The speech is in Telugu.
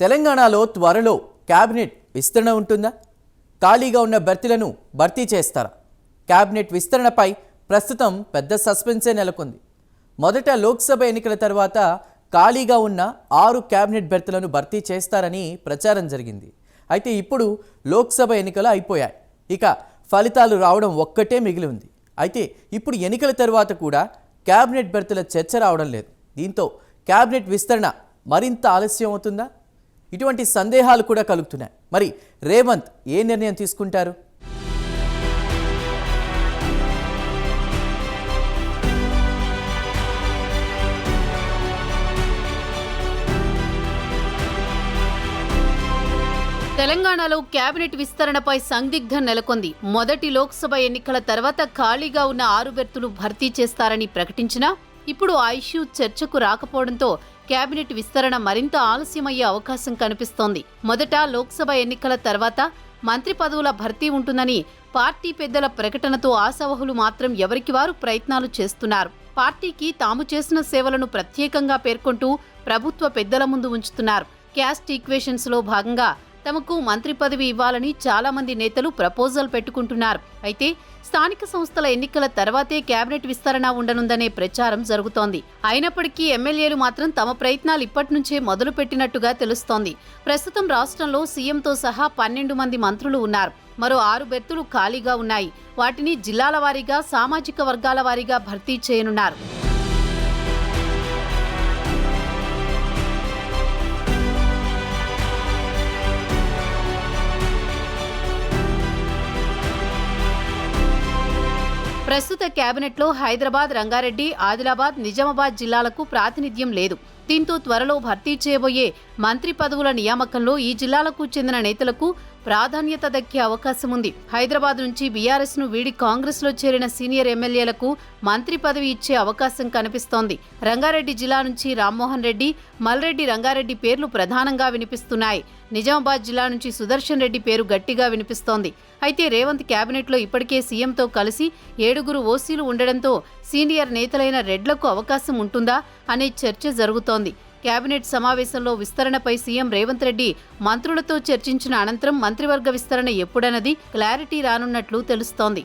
తెలంగాణలో త్వరలో క్యాబినెట్ విస్తరణ ఉంటుందా? ఖాళీగా ఉన్న బెర్తులను భర్తీ చేస్తారా? క్యాబినెట్ విస్తరణపై ప్రస్తుతం పెద్ద సస్పెన్సే నెలకొంది. మొదట లోక్సభ ఎన్నికల తర్వాత ఖాళీగా ఉన్న 6 క్యాబినెట్ బెర్తులను భర్తీ చేస్తారని ప్రచారం జరిగింది. అయితే ఇప్పుడు లోక్సభ ఎన్నికలు అయిపోయాయి. ఇక ఫలితాలు రావడం ఒక్కటే మిగిలి ఉంది. అయితే ఇప్పుడు ఎన్నికల తర్వాత కూడా క్యాబినెట్ బెర్తుల చర్చ రావడం లేదు. దీంతో క్యాబినెట్ విస్తరణ మరింత ఆలస్యం అవుతుందా? ఇటువంటి సందేహాలు కూడా కలుగుతున్నాయి. మరి రేవంత్ ఏ నిర్ణయం తీసుకుంటారు? తెలంగాణలో కేబినెట్ విస్తరణపై సందిగ్ధం నెలకొంది. మొదటి లోక్సభ ఎన్నికల తర్వాత ఖాళీగా ఉన్న 6 బెర్తులు భర్తీ చేస్తారని ప్రకటించినా ఇప్పుడు ఆ ఇష్యూ చర్చకు రాకపోవడంతో కేబినెట్ విస్తరణ మరింత ఆలస్యమయ్యే అవకాశం కనిపిస్తోంది. మొదట లోక్సభ ఎన్నికల తర్వాత మంత్రి పదవుల భర్తీ ఉంటుందని పార్టీ పెద్దల ప్రకటనతో ఆశావహులు మాత్రం ఎవరికి వారు ప్రయత్నాలు చేస్తున్నారు. పార్టీకి తాము చేసిన సేవలను ప్రత్యేకంగా పేర్కొంటూ ప్రభుత్వ పెద్దల ముందు ఉంచుతున్నారు. క్యాస్ట్ ఈక్వేషన్స్ లో భాగంగా తమకు మంత్రి పదవి ఇవ్వాలని చాలా మంది నేతలు ప్రపోజల్ పెట్టుకుంటున్నారు. అయితే స్థానిక సంస్థల ఎన్నికల తర్వాతే కేబినెట్ విస్తరణ ఉండనుందనే ప్రచారం జరుగుతోంది. అయినప్పటికీ ఎమ్మెల్యేలు మాత్రం తమ ప్రయత్నాలు ఇప్పటి నుంచే మొదలుపెట్టినట్టుగా తెలుస్తోంది. ప్రస్తుతం రాష్ట్రంలో సీఎంతో సహా 12 మంది మంత్రులు ఉన్నారు. మరో 6 బెర్తులు ఖాళీగా ఉన్నాయి. వాటిని జిల్లాల వారీగా, సామాజిక వర్గాల వారీగా భర్తీ చేయనున్నారు. ప్రస్తుత కేబినెట్లో హైదరాబాద్, రంగారెడ్డి, ఆదిలాబాద్, నిజామాబాద్ జిల్లాలకు ప్రాతినిధ్యం లేదు. దీంతో త్వరలో భర్తీ చేయబోయే మంత్రి పదవుల నియామకంలో ఈ జిల్లాలకు చెందిన నేతలకు ప్రాధాన్యత దక్కే అవకాశం ఉంది. హైదరాబాద్ నుంచి బీఆర్ఎస్ ను వీడి కాంగ్రెస్ లో చేరిన సీనియర్ ఎమ్మెల్యేలకు మంత్రి పదవి ఇచ్చే అవకాశం కనిపిస్తోంది. రంగారెడ్డి జిల్లా నుంచి రామ్మోహన్ రెడ్డి, మల్రెడ్డి రంగారెడ్డి పేర్లు ప్రధానంగా వినిపిస్తున్నాయి. నిజామాబాద్ జిల్లా నుంచి సుదర్శన్ రెడ్డి పేరు గట్టిగా వినిపిస్తోంది. అయితే రేవంత్ కేబినెట్లో ఇప్పటికే సీఎంతో కలిసి 7 ఓసీలు ఉండడంతో సీనియర్ నేతలైన రెడ్లకు అవకాశం ఉంటుందా అనే చర్చ జరుగుతోంది. కేబినెట్ సమావేశంలో విస్తరణపై సీఎం రేవంత్ రెడ్డి మంత్రులతో చర్చించిన అనంతరం మంత్రివర్గ విస్తరణ ఎప్పుడన్నది క్లారిటీ రానున్నట్లు తెలుస్తోంది.